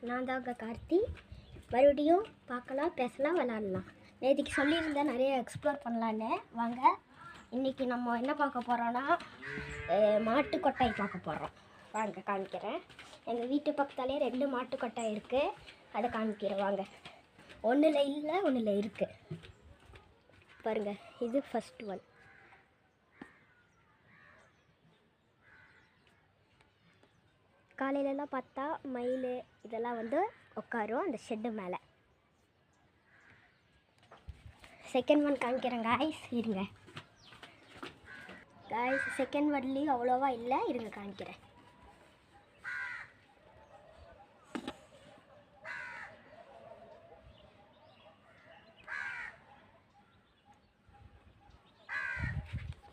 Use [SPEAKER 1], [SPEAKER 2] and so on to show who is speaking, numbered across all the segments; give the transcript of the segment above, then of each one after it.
[SPEAKER 1] நான் தாங்க கார்த்தி. மறுபடியும் பார்க்கலாம், பேசலாம், விளாட்லாம். நேற்றுக்கு சொல்லியிருந்தேன் நிறைய எக்ஸ்ப்ளோர் பண்ணலான்னு. வாங்க, இன்றைக்கி நம்ம என்ன பார்க்க போகிறோன்னா மாட்டுக்கொட்டாய் பார்க்க போகிறோம். வாங்க காமிக்கிறேன். எங்கள் வீட்டு பக்கத்தாலே 2 மாட்டுக்கொட்டாய் இருக்குது. அதை காமிக்கிறேன் வாங்க. ஒன்றில் இல்லை, ஒன்றில் இருக்குது பாருங்கள். இது ஃபஸ்ட் ஒன். காலையிலலாம் பார்த்தா மயில் இதெல்லாம் வந்து உட்காரும் அந்த ஷெட்டு மேலே. செகண்ட் ஒன் காமிக்கிறேன் காய்ஸ், இருங்க காய்ஸ். செகண்ட் ஒன்லேயும் அவ்வளோவா இல்லை, இருங்க காமிக்கிறேன்.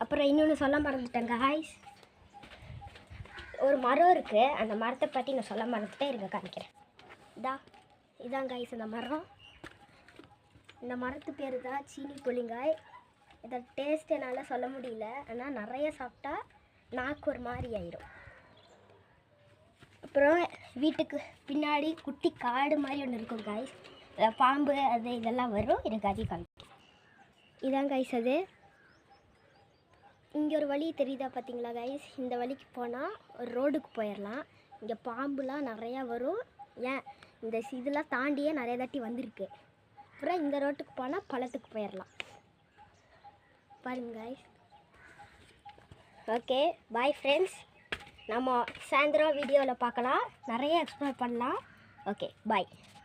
[SPEAKER 1] அப்புறம் இன்னொன்று சொல்ல மறந்துட்டேன் காய்ஸ். ஒரு மரம் இருக்குது, அந்த மரத்தை பற்றி நான் சொல்ல மறந்துட்டேன், இருங்க காமிக்கிறேன். இதான் காய்ஸ் அந்த மரம். இந்த மரத்து பேர் தான் சீனி புளிங்காய். இதை டேஸ்ட் என்னால் சொல்ல முடியல, ஆனால் நிறைய சாப்பிட்டா நாக்கு ஒரு மாதிரி ஆயிடும். அப்புறம் வீட்டுக்கு பின்னாடி குட்டி காடு மாதிரி ஒன்று இருக்கும் காய்ஸ். பாம்பு அது இதெல்லாம் வரும், எனக்கு அதிகம் காமிக்கிறேன். இதான் காய்ஸ் அது. இங்கே ஒரு வழி தெரியுதா பார்த்தீங்களா கைஸ்? இந்த வழிக்கு போனால் ஒரு ரோடுக்கு போயிடலாம். இங்கே பாம்புலாம் நிறையா வரும். ஏன் இந்த இதெல்லாம் தாண்டியே நிறைய தாட்டி வந்திருக்கு. அப்புறம் இந்த ரோட்டுக்கு போனால் பழத்துக்கு போயிடலாம். பாருங்க கைஸ். Okay, bye friends. நம்ம சாயந்தரம் வீடியோவில் பார்க்கலாம், நிறைய எக்ஸ்ப்ளோர் பண்ணலாம். ஓகே, பாய்.